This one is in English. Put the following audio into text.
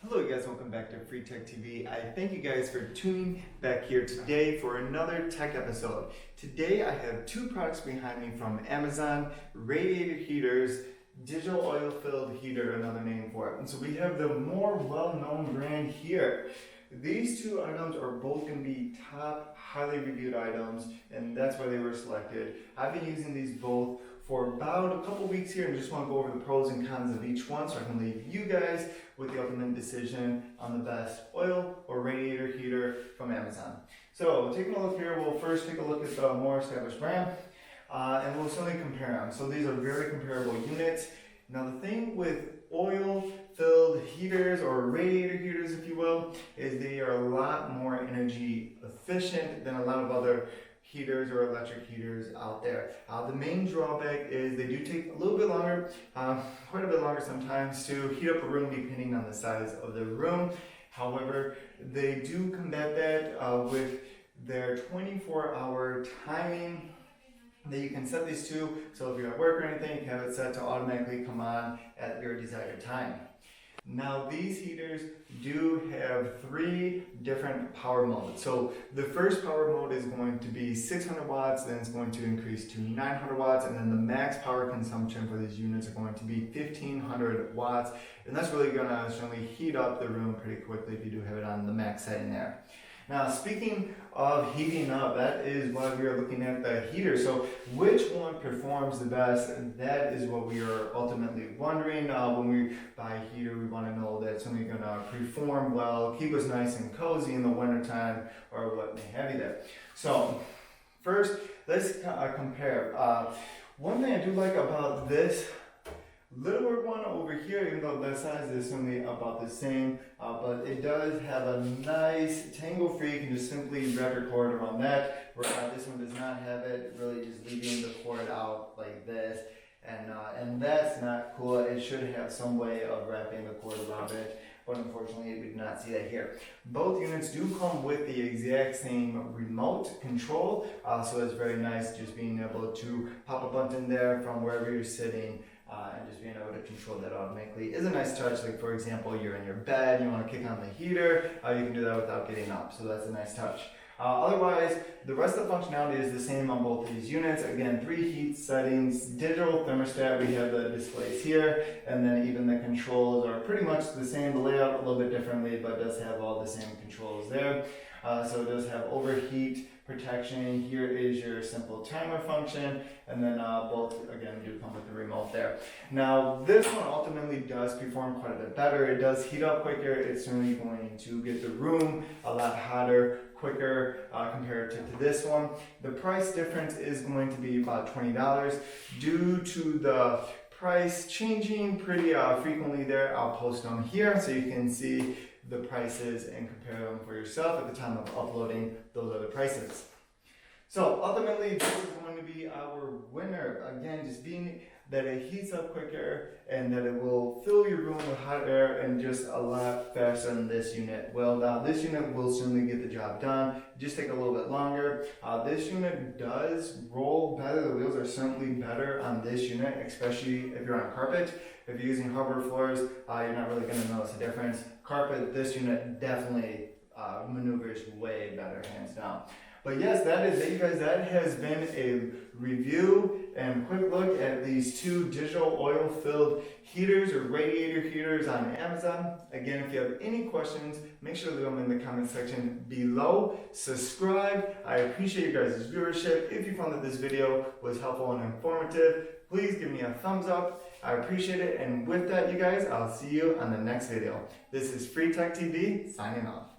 Hello guys, welcome back to FreeTechTV. I thank you guys for tuning back here today for another tech episode. Today I have two products behind me from Amazon, radiator heaters, digital oil filled heater, another name for it. And so we have the more well-known brand here. These two items are both going to be top, highly reviewed items, and that's why they were selected. I've been using these both for about a couple weeks here and just want to go over the pros and cons of each one so I can leave you guys with the ultimate decision on the best oil or radiator heater from Amazon. So taking a look here, we'll first take a look at the more established brand and we'll certainly compare them. So these are very comparable units. Now the thing with oil filled heaters or radiator heaters, if you will, is they are a lot more energy efficient than a lot of other heaters or electric heaters out there. The main drawback is they do take a little bit longer, quite a bit longer sometimes, to heat up a room depending on the size of the room. However, they do combat that with their 24-hour timing that you can set these to. So if you're at work or anything, you can have it set to automatically come on at your desired time. Now these heaters do have three different power modes. So the first power mode is going to be 600 watts, then it's going to increase to 900 watts, and then the max power consumption for these units are going to be 1500 watts. And that's really going to certainly heat up the room pretty quickly if you do have it on the max setting there. Now speaking of heating up, that is why we are looking at the heater. So which one performs the best? That is what we are ultimately wondering. When we buy a heater, we want to know that it's only going to perform well, keep us nice and cozy in the wintertime, or what may have you there. So first, let's compare. One thing I do like about this littler one over here, even though the size is only about the same, but it does have a nice tangle free. You can just simply wrap your cord around that. This one does not have it, really just leaving the cord out like this, and that's not cool. It should have some way of wrapping the cord around it, but unfortunately we do not see that here. Both units do come with the exact same remote control, so it's very nice just being able to pop a button there from wherever you're sitting. And just being able to control that automatically is a nice touch. Like for example, you're in your bed, you want to kick on the heater, you can do that without getting up, so that's a nice touch. Otherwise, the rest of the functionality is the same on both these units. Again, 3 heat settings, digital thermostat, we have the displays here, and then even the controls are pretty much the same, the layout a little bit differently, but does have all the same controls there. So it does have overheat protection. Here is your simple timer function, and then both again do come with the remote there. Now this one ultimately does perform quite a bit better. It does heat up quicker. It's certainly going to get the room a lot hotter quicker compared to this one. The price difference is going to be about $20 due to the price changing pretty frequently there. I'll post them here so you can see the prices and compare them for yourself at the time of uploading those other prices. So ultimately this is going to be our winner. Again, just being that it heats up quicker and that it will fill your room with hot air and just a lot faster than this unit will. Now this unit will certainly get the job done, just take a little bit longer. This unit does roll better. The wheels are certainly better on this unit, especially if you're on carpet. If you're using hardwood floors, you're not really going to notice a difference. Carpet, this unit definitely maneuvers way better, hands down. But yes, that is it, you guys. That has been a review and quick look at these two digital oil-filled heaters or radiator heaters on Amazon. Again, if you have any questions, make sure to leave them in the comment section below. Subscribe. I appreciate you guys' viewership. If you found that this video was helpful and informative, please give me a thumbs up. I appreciate it. And with that, you guys, I'll see you on the next video. This is FreeTechTV signing off.